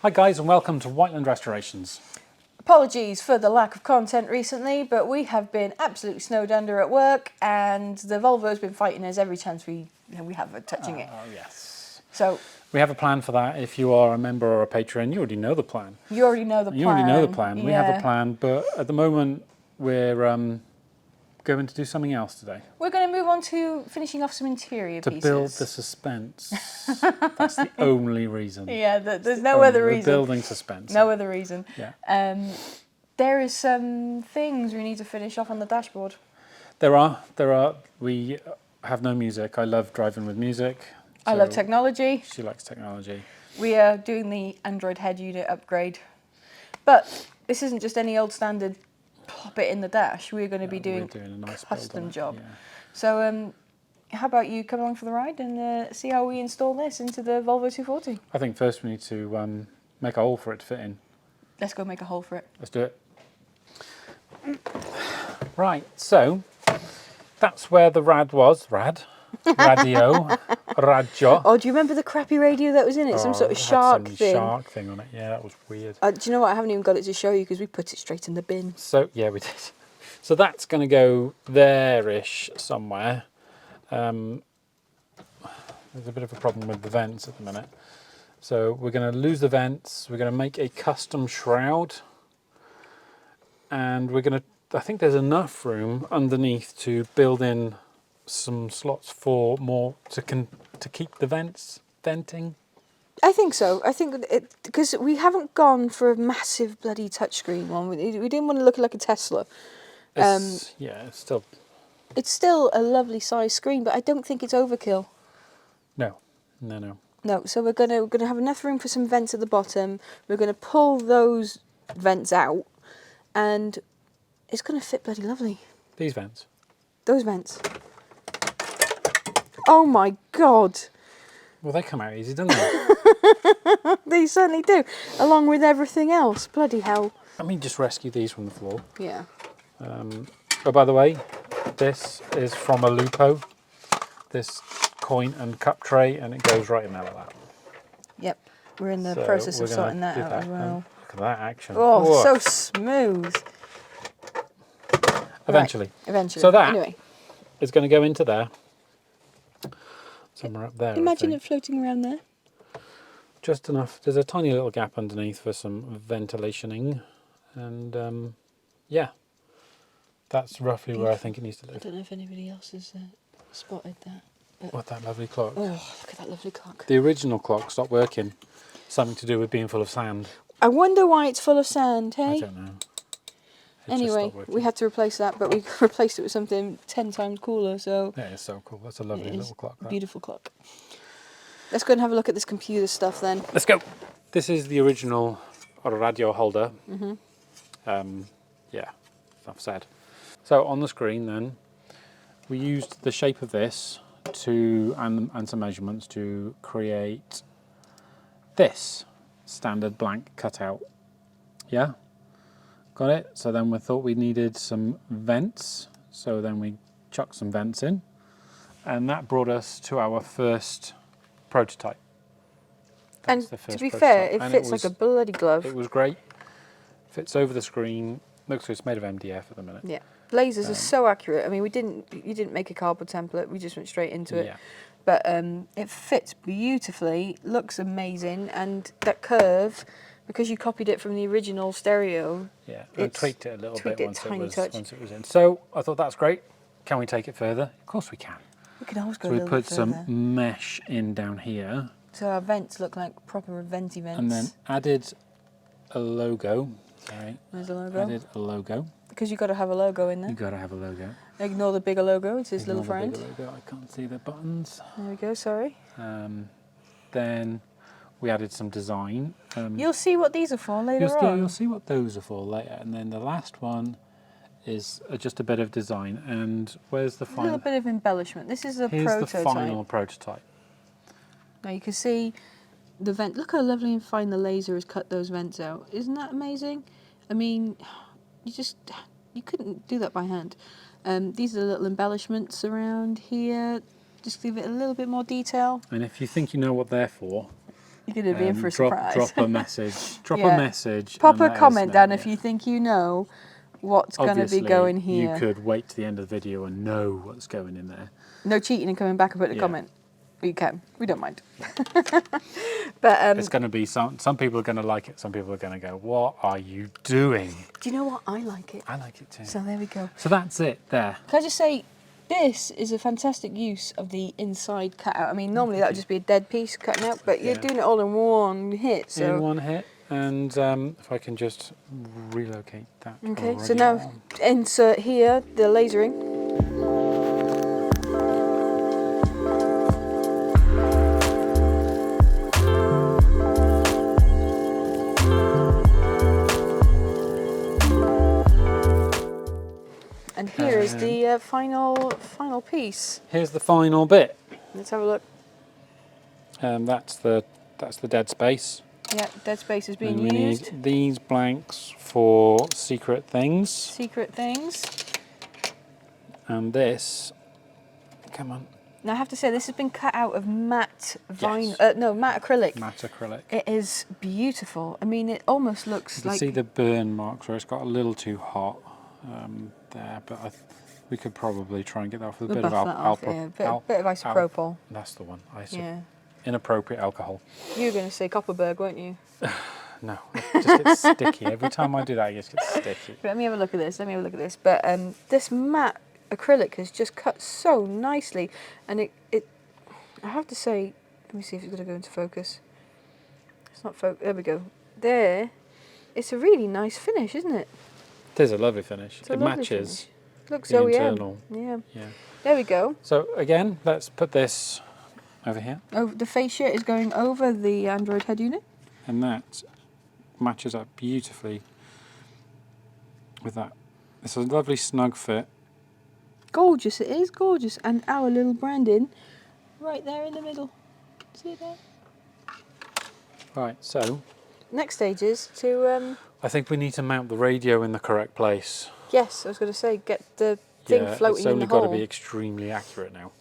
Hi guys and welcome to Whiteland Restorations. Apologies for the lack of content recently, but we have been absolutely snowed under at work and the Volvo's been fighting us every chance we have of touching it. Oh yes. So We have a plan for that. If you are a member or a patron, you already know the plan. you already know the plan. You already know the plan. Yeah. We have a plan, but at the moment we're going to do something else today. We're going to move on to finishing off some interior To pieces. build the suspense. That's the only reason. Yeah, there's no other reason. We're building suspense. No other reason. Yeah. There is some things we need to finish off on the dashboard. There are. We have no music. I love driving with music. I love technology. She likes technology. We are doing the Android head unit upgrade. But this isn't just any old standard pop it in the dash. We're going to be doing a nice custom job. Yeah. So how about you come along for the ride and see how we install this into the Volvo 240? I think first we need to make a hole for it to fit in. Let's go make a hole for it. Let's do it. Right, so that's where the radio. Oh, do you remember the crappy radio that was in it? Some sort of shark thing. Shark thing on it. Yeah, that was weird. Do you know what? I haven't even got it to show you because we put it straight in the bin. So yeah, we did. So that's going to go there-ish somewhere. There's a bit of a problem with the vents at the minute. So we're going to lose the vents. We're going to make a custom shroud. And we're going to, I think there's enough room underneath to build in some slots for more to keep the vents venting. I think so. I think because we haven't gone for a massive bloody touchscreen one. We didn't want to look like a Tesla. Yeah, it's still a lovely size screen, but I don't think it's overkill. No. No. So we're gonna have enough room for some vents at the bottom. We're gonna pull those vents out, and it's gonna fit bloody lovely. These vents. Those vents. Oh my God. Well, they come out easy, don't they? They certainly do, along with everything else. Bloody hell. Let me just rescue these from the floor. Yeah. Oh, by the way, this is from a Lupo. This coin and cup tray, and it goes right in there like that. Yep. We're in the process of sorting that out as well. Look at that action. Oh, whoa. So smooth. Eventually. Right. Eventually. So that anyway is going to go into there. Somewhere up there. Imagine it floating around there. Just enough. There's a tiny little gap underneath for some ventilationing. And yeah, that's roughly where I think it needs to live. I don't know if anybody else has spotted that. But What, that lovely clock? oh, look at that lovely clock. The original clock stopped working. Something to do with being full of sand. I wonder why it's full of sand, hey? I don't know. Anyway, we had to replace that, but we replaced it with something 10 times cooler, so... Yeah, it's so cool. That's a lovely little clock. That. Beautiful clock. Let's go and have a look at this computer stuff then. Let's go. This is the original radio holder. Yeah, enough said. So on the screen then, we used the shape of this and some measurements to create this standard blank cutout. Yeah? Got it? So then we thought we needed some vents. So then we chucked some vents in. And that brought us to our first prototype. And to be fair, it fits like a bloody glove. It was great. Fits over the screen. Looks like it's made of MDF at the minute. Yeah. Lasers are so accurate. I mean, you didn't make a cardboard template. We just went straight into it. Yeah. But it fits beautifully, looks amazing, and that curve, because you copied it from the original stereo. Yeah, I tweaked it a little bit once it was in. So I thought that's great. Can we take it further? Of course we can. We can always go so a we little put bit some further. mesh in down here. So our vents look like proper vents. And then added a logo. Sorry. There's a logo. Added a logo. Because you've got to have a logo in there. You've got to have a logo. Ignore the bigger logo, it's his little Ignore the friend. bigger logo. I can't see the buttons. There we go, sorry. Then we added some design. You'll see what these are for later on. You'll see what those are for later. And then the last one is just a bit of design. And where's the final? A little bit of embellishment. This is a prototype. Here's the final prototype. Now you can see the vent. Look how lovely and fine the laser has cut those vents out. Isn't that amazing? I mean, you couldn't do that by hand. These are the little embellishments around here. Just give it a little bit more detail. And if you think you know what they're for, You're going to be in for a surprise. Drop a message. Drop Yeah. a message. Pop and a let us comment know, down yeah. if you think you know what's going to be Obviously, going here. you could wait to the end of the video and know what's going in there. No cheating and coming back and putting a Yeah. comment. You can. We don't mind. But It's going to be some people are going to like it. Some people are going to go, "What are you doing?" do you know what? I like it. I like it too. So there we go. So that's it there. Can I just say, this is a fantastic use of the inside cutout. I mean, normally that would just be a dead piece cutting out, but you're Yeah. doing it all in one hit. So In one hit. And if I can just relocate that. okay. already So now on. insert here the lasering. And here is the final piece. Here's the final bit. Let's have a look. That's the dead space. Yeah, dead space is being And we used. need these blanks for secret things. Secret things. And this, come on, Now I have to say this has been cut out of matte vinyl. Yes. No, matte acrylic. matte acrylic. It is beautiful. I mean, it almost looks You can like see the burn marks where it's got a little too hot there, but we could probably try and get that off with a we'll bit of buff that off, alcohol. bit of isopropyl. That's the one. Yeah. Inappropriate alcohol. You were going to say Copperberg, weren't you? No, it just gets sticky. Every time I do that, it just gets sticky. Let me have a look at this. But this matte acrylic has just cut so nicely, and it. I have to say, let me see if it's going to go into focus. It's not focus. There we go. There. It's a really nice finish, isn't it? It is a lovely finish. It's a It lovely matches finish. Looks the OEM. internal. Yeah. Yeah. There we go. So again, let's put this over here, Oh, the fascia is going over the Android head unit. and that matches up beautifully with that. It's a lovely snug fit. Gorgeous, it is gorgeous. And our little branding right there in the middle. See it there? Right, so Next stage is to, I think we need to mount the radio in the correct place. yes, I was going to say, get the thing floating it's in only the got hole. to be extremely accurate now.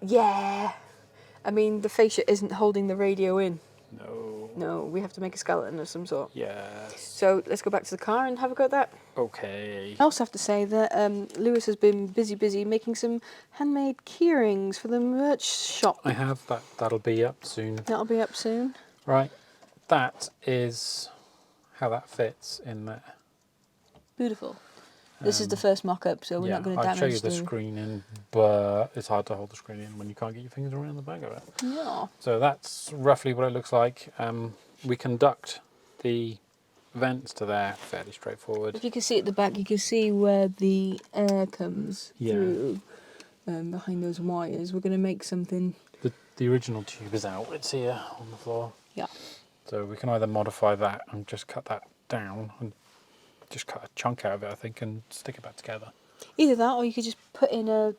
Yeah. I mean, the fascia isn't holding the radio in. No. No, we have to make a skeleton of some sort. Yes. So let's go back to the car and have a go at that. Okay. I also have to say that Lewis has been busy making some handmade keyrings for the merch shop. I have that. That'll be up soon. That'll be up soon. Right. That is how that fits in there. Beautiful. This is the first mock-up, so we're not going to I'll damage show you the screen in, but it's hard to hold the screen in when you can't get your fingers around the back of it. Yeah. So that's roughly what it looks like. We conduct the vents to there fairly straightforward. If you can see at the back, you can see where the air comes Yeah. through behind those wires. We're going to make something. The original tube is out. It's here on the floor. Yeah. So we can either modify that and just cut that down and just cut a chunk out of it, I think, and stick it back together. Either that, or you could just put in a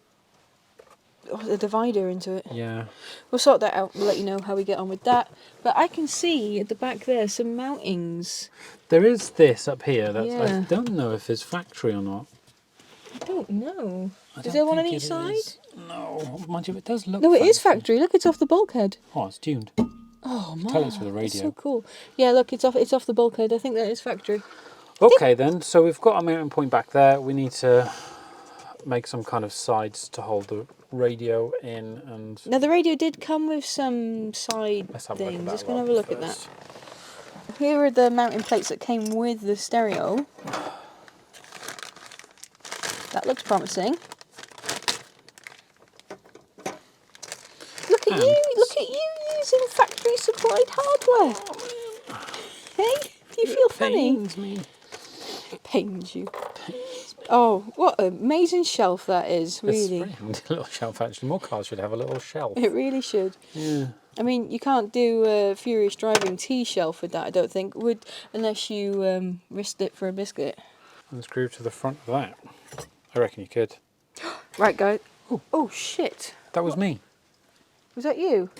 divider into it. Yeah. We'll sort that out. We'll let you know how we get on with that. But I can see at the back there some mountings. There is this up here. That's, Yeah. I don't know if it's factory or not. I don't know. I Is don't there one on think each it side? is. No, mind you, it does look. No, it is fancy. factory. Look, it's off the bulkhead. Oh, it's tuned. Oh man, Tell us for the that's radio. so cool. Yeah, look, it's off the bulkhead. I think that is factory. Okay then, so we've got a mounting point back there. We need to make some kind of sides to hold the radio in, and Now the radio did come with some side let's have a look at things. that. Just gonna have a look at first. that. Here are the mounting plates that came with the stereo. That looks promising. Look at you! Look at you using factory supplied hardware. Hey, do you feel funny? Pains me. It pains you. Oh, what an amazing shelf that is! It's Really, very handy little shelf. Actually, more cars should have a little shelf. it really should. Yeah. I mean, you can't do a Furious Driving T shelf with that, I don't think, unless you risked it for a biscuit. And screw to the front of that. I reckon you could. Right, guys. Oh, shit. That was me. Was that you?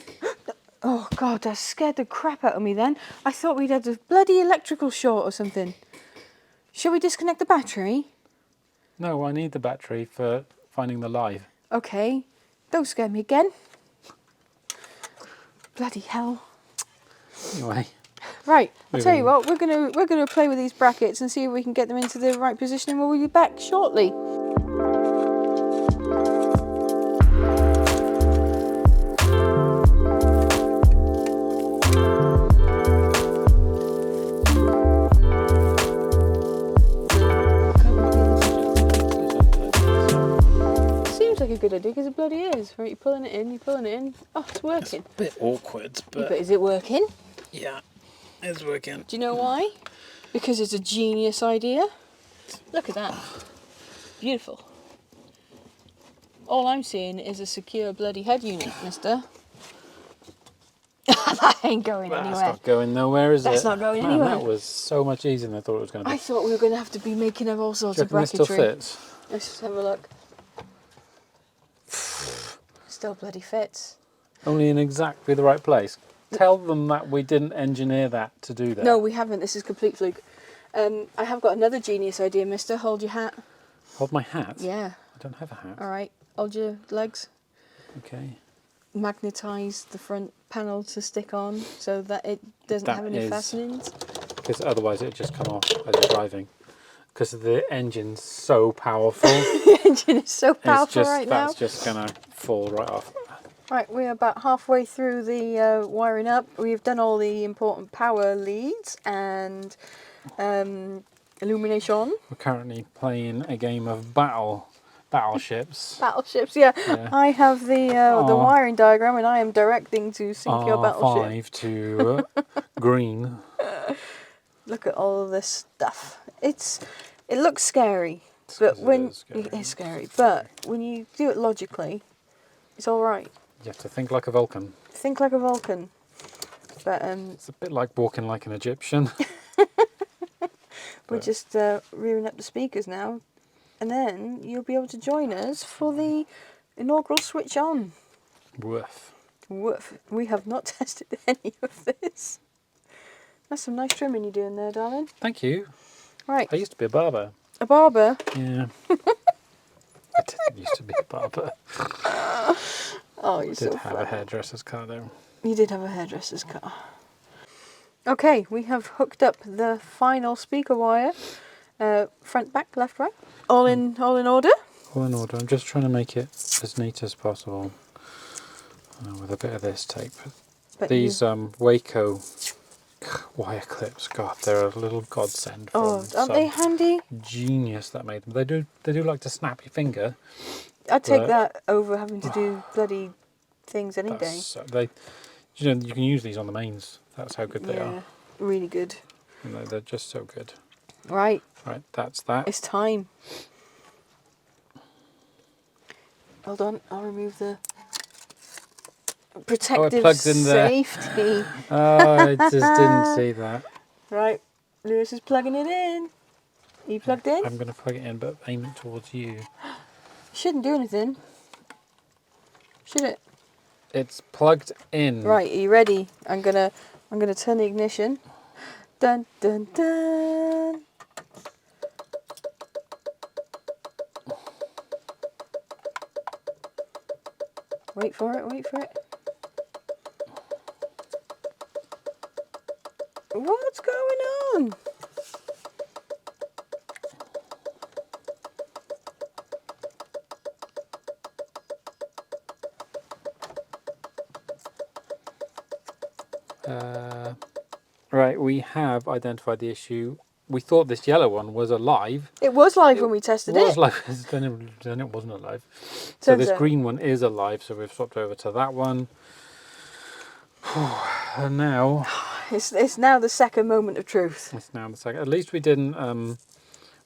Oh, God, that scared the crap out of me then. I thought we'd had a bloody electrical short or something. Shall we disconnect the battery? No, I need the battery for finding the live. Okay. Don't scare me again. Bloody hell. Anyway. Right, I'll tell you Moving. what, we're gonna play with these brackets and see if we can get them into the right position, and we'll be back shortly. Seems like a good idea because it bloody is. Right, you're pulling it in, Oh, it's working. It's a bit awkward, But is it working? yeah, it's working. Do you know why? Because it's a genius idea. Look at that. Beautiful. All I'm seeing is a secure bloody head unit, mister. That ain't going That's anywhere. not going nowhere, is it? That's not going Man, anywhere. that was so much easier than I thought it was going to be. I thought we were going to have to be making up all sorts Do you of reckon this still bracketry. fits? Let's just have a look. Still bloody fits. Only in exactly the right place. Tell them that we didn't engineer that to do that. No, we haven't. This is complete fluke. I have got another genius idea, mister. Hold your hat. Hold my hat? Yeah. I don't have a hat. All right. Hold your legs. Okay. Magnetise the front panel to stick on so that it doesn't have any fastenings. Because otherwise it'd just come off as you're driving. Because the engine's so powerful. The engine is so powerful right now. That's just going to fall right off. Right, we're about halfway through the wiring up. We've done all the important power leads and illumination. We're currently playing a game of battleships. Battleships, yeah. Yeah. I have the wiring diagram and I am directing to sink your battleship. R5 to green. Look at all of this stuff. It looks scary, it's scary. But when you do it logically, it's all right. You have to think like a Vulcan. Think like a Vulcan. But it's a bit like walking like an Egyptian. We're just rearing up the speakers now, and then you'll be able to join us for the inaugural switch on. Woof. Woof. We have not tested any of this. That's some nice trimming you're doing there, darling. Thank you. Right. I used to be a barber. A barber? Yeah. I didn't used to be a barber. Oh, you're I so did have funny. a hairdresser's car though. You did have a hairdresser's car. Okay, we have hooked up the final speaker wire. Front, back, left, right. All in order? All in order. I'm just trying to make it as neat as possible. With a bit of this tape. But these Waco wire clips, God, they're a little godsend. Aren't they handy? Genius that made them. They do like to snap your finger. I'd take that over having to do bloody things any day. So you can use these on the mains. That's how good they are. Really good. They're just so good. Right. Right, that's that. It's time. Hold on, I'll remove the protective plugs in there. safety. Oh, I just didn't see that. Right, Lewis is plugging it in. Are you plugged in? I'm going to plug it in, but aim it towards you. Shouldn't do anything. Should it? It's plugged in. Right, are you ready? I'm gonna turn the ignition. Dun dun dun. Wait for it, wait for it. What's going on? Right, we have identified the issue. We thought this yellow one was alive. It was live when we tested it. It was live, then it wasn't alive. So this green one is alive, so we've swapped over to that one. And now... It's now the second moment of truth. It's now the second. At least we didn't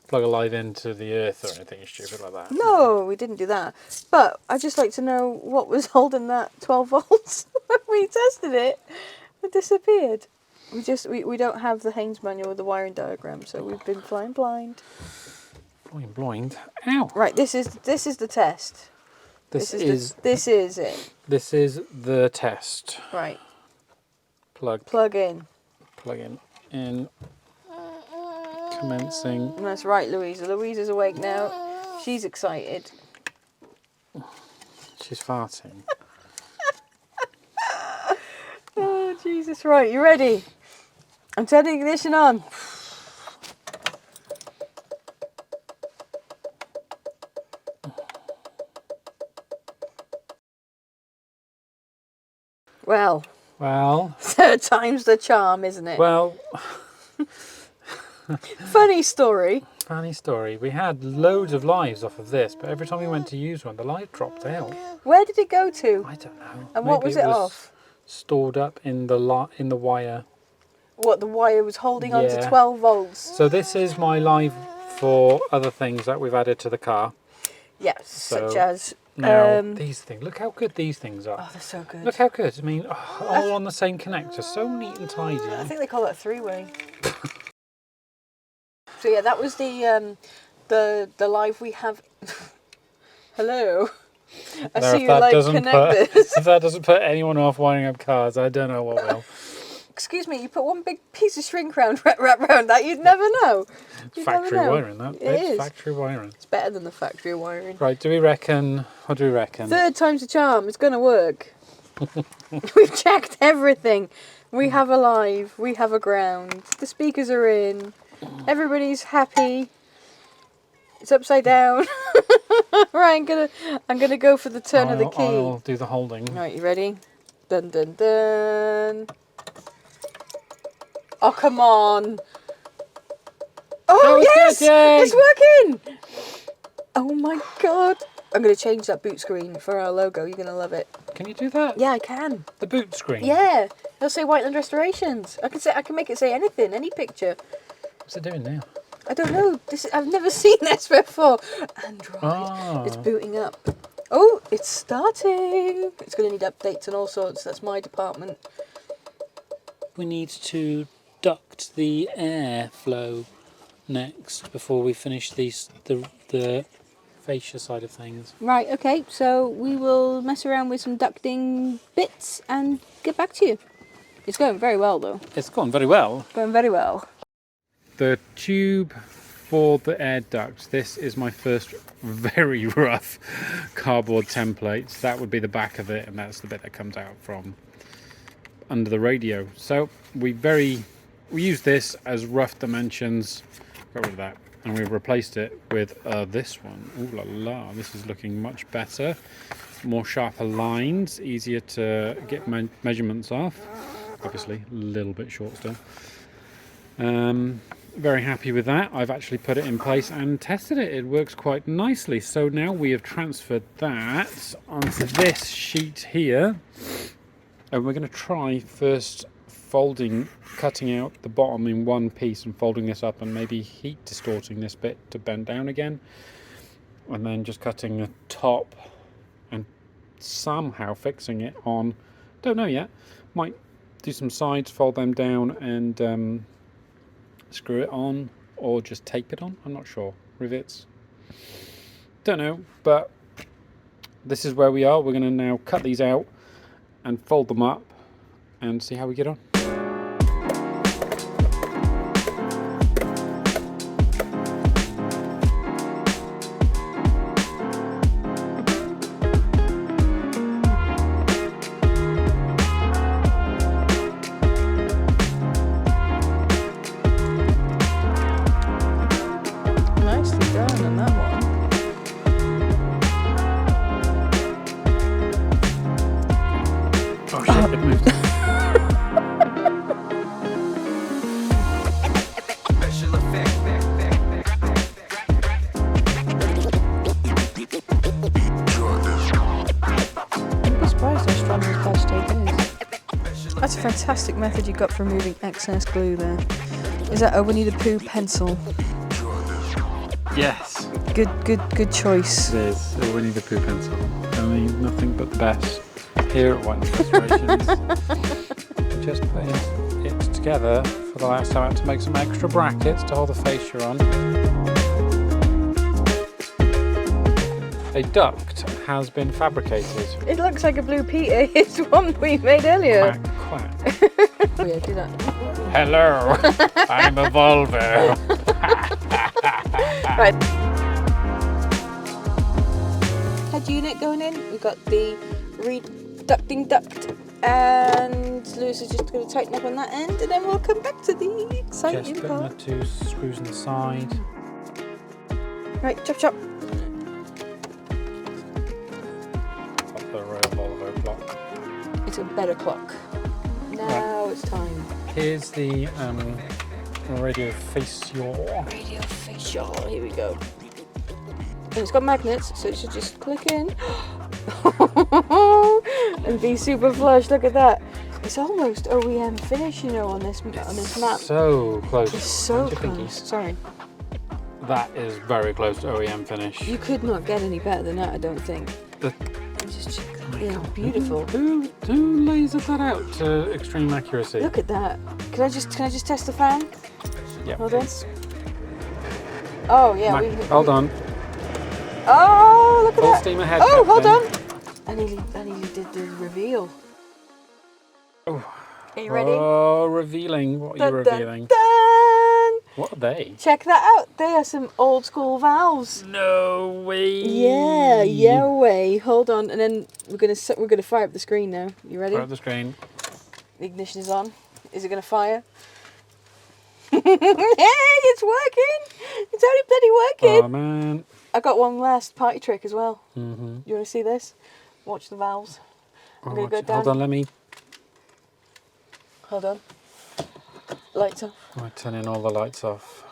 plug a live into the earth or anything stupid like that. No, we didn't do that. But I'd just like to know what was holding that 12 volts when we tested it. It disappeared. We don't have the Haynes manual with the wiring diagram, so we've been flying blind. Flying blind. Ow! Right, this is the test. This is it. This is the test. Right. Plug in. Plug in. Commencing. And that's right, Louisa. Louisa's awake now. She's excited. She's farting. Oh, Jesus, right, you ready? I'm turning the ignition on. Well, third time's the charm, isn't it? Well, Funny story. funny story. We had loads of lives off of this, but every time we went to use one, the live dropped out. Where did it go to? I don't know. And what was it off? Stored up in the wire. What, the wire was holding on to Yeah. 12 volts? So this is my live for other things that we've added to the car. Yes, So such as... Now, these things, look how good these things are. Oh, they're so good. Look how good. I mean, all on the same connector, so neat and tidy. I think they call it a three-way. So yeah, that was the live we have. Hello. I Now, see you like connectors. If that doesn't put anyone off wiring up cars, I don't know what will. Excuse me, you put one big piece of shrink wrap around that, you'd never know. Factory wiring, that. It is. Factory wiring. It's better than the factory wiring. Right, what do we reckon? Third time's a charm, it's going to work. We've checked everything. We have a live, we have a ground, the speakers are in, everybody's happy. It's upside down. Right, I'm gonna go for the turn of the key. I'll do the holding. Right, you ready? Dun dun dun. Oh, come on. Oh, yes! It's working! Oh my god. I'm going to change that boot screen for our logo. You're going to love it. Can you do that? Yeah, I can. The boot screen? Yeah. It'll say Whiteland Restorations. I can make it say anything, any picture. What's it doing now? I don't know. I've never seen this before. Android. Ah. It's booting up. Oh, it's starting. It's going to need updates and all sorts. That's my department. We need to duct the air flow next before we finish the fascia side of things. Right, okay. So we will mess around with some ducting bits and get back to you. It's going very well, though. It's gone very well. Going very well. The tube for the air duct, this is my first very rough cardboard template. That would be the back of it, and that's the bit that comes out from under the radio. So we use this as rough dimensions. Got rid of that, and we've replaced it with this one. Ooh la la, this is looking much better. More sharper lines, easier to get measurements off. Obviously a little bit short still. Very happy with that. I've actually put it in place and tested it. It works quite nicely. So now we have transferred that onto this sheet here, and we're going to try first cutting out the bottom in one piece and folding this up, and maybe heat distorting this bit to bend down again, and then just cutting the top and somehow fixing it on. Don't know yet. Might do some sides, fold them down, and screw it on, or just tape it on. I'm not sure. Rivets. Don't know, but this is where we are. We're going to now cut these out and fold them up and see how we get on. Nicely done on that one. Oh shit, it moved. You'd be surprised how strong this patch tape is. That's a fantastic method you got for removing excess glue there. Is that a Winnie the Pooh pencil? Yes. Good choice. It is a Winnie the Pooh pencil. I mean, nothing but the best here at Whiteland Restorations. Just putting it together for the last time. I had to make some extra brackets to hold the fascia on. A duct has been fabricated. It looks like a Blue Peter. It's one we made earlier. Quack, quack. Oh yeah, do that. Hello, I'm a Volvo. Right. Head unit going in. We've got the reducting duct And Lewis is just going to tighten up on that end, and then we'll come back to the exciting Just putting the part. 2 screws on the side. Right, chop chop. Got the Royal Volvo clock. It's a better clock. Now it's time. Here's the radio face yaw. Radio facial. Here we go. And it's got magnets, so it should just click in. And be super flush. Look at that. It's almost OEM finish, you know, on this map. So close. It's so Mind your close. pinky. Sorry. That is very close to OEM finish. You could not get any better than that, I don't think. Just check that. Yeah, beautiful. Who lasered that out to extreme accuracy? Look at that. Can I just test the fan? Yeah. Hold on. Oh yeah. Hold on. Oh, look at Full that. steam ahead. Oh, hold Captain. on. I nearly did the reveal. Oh. Are you ready? Oh, revealing. What are you revealing? Dun. What are they? Check that out. They are some old school valves. No way. Yeah way. Hold on, and then we're gonna fire up the screen now. You ready? Fire up the screen. The ignition is on. Is it gonna fire? Hey, it's working. It's only bloody working. Oh man. I got one last party trick as well. Mm-hmm. You want to see this? Watch the valves. I'm gonna go down. Hold on, let me. Hold on. Lights off. I'm turning all the lights off.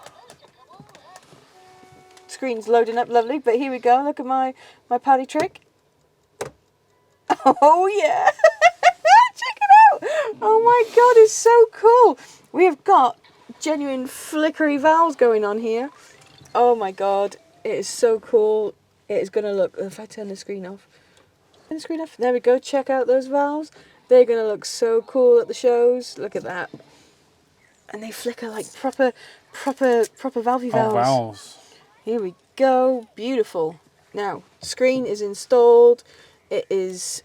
Screen's loading up lovely, but here we go. Look at my party trick. Oh yeah! Check it out! Oh my god, it's so cool. We have got genuine flickery valves going on here. Oh my god, it is so cool. It is gonna look. If I turn the screen off. Turn the screen off. There we go. Check out those valves. They're gonna look so cool at the shows. Look at that. And they flicker like proper valvey valves. Oh, valves. Here we go. Beautiful. Now, screen is installed. It is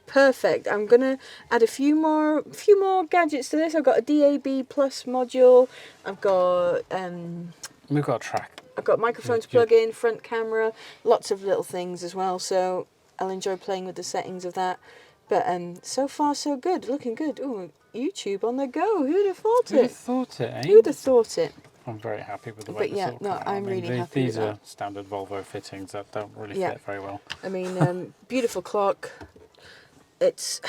perfect. I'm gonna add a few more gadgets to this. I've got a DAB plus module. I've got We've got a track. I've got microphone to plug in, front camera, lots of little things as well. So I'll enjoy playing with the settings of that. But so far so good. Looking good. Ooh, YouTube on the go. Who'd have thought Who'd have it? thought it, eh? Who'd have thought it? I'm very happy with the way But this yeah, all no, came out. I'm really happy These with are that. standard Volvo fittings that don't really Yeah. fit very well. I mean, beautiful clock. It's.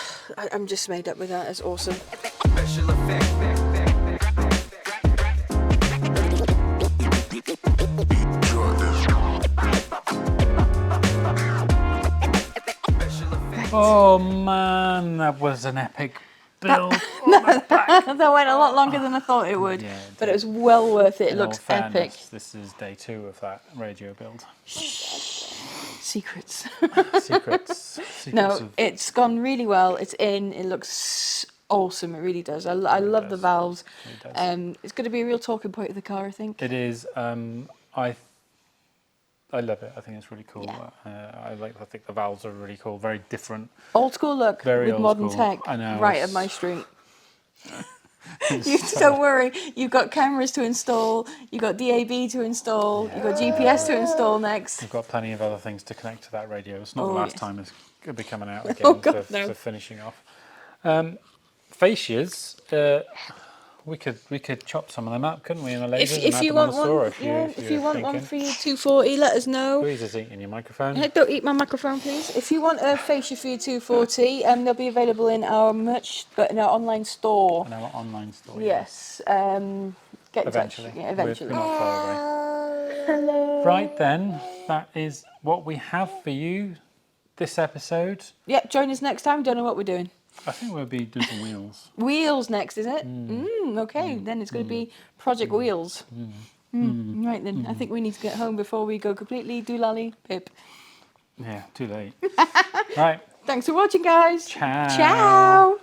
I'm just made up with that. It's awesome. Special effect. Oh man, that was an epic build. That went a lot longer than I thought it would, Yeah, but it was well worth it. It In looks all epic. fairness, this is day 2 of that radio build. Secrets. Secrets. No, of, it's gone really well. It's in. It looks awesome. It really does. I love the does. valves. It does. It's going to be a real talking point of the car, I think. It is. I love it. I think it's really cool. Yeah. I think the valves are really cool. Very different. Old school look Very with old modern school. tech. I know, Right it's- up my street. You don't worry. You've got cameras to install. You've got DAB to install. You've got GPS to install next. We've got plenty of other things to connect to that radio. It's not the Oh, last yes. time it's going to be coming out again Oh, God, for, no. for finishing off. Fascias, we could chop some of them up, couldn't we, in a laser? If you want one, if you want one for your 240, let us know. Please is eating your microphone. Don't eat my microphone, please. If you want a fascia for your 240, they'll be available in our in our online store. In our online store. Yes. Get in Eventually. touch. Yeah, eventually. We're not far away. Hello. Right then, that is what we have for you this episode. Yep. Join us next time. Don't know what we're doing. I think we'll be doing some wheels. Wheels next, is it? Okay. Then it's going to be Project Wheels. Right then. I think we need to get home before we go completely doolally pip. Yeah, too late. Right. Thanks for watching, guys. Ciao. Ciao.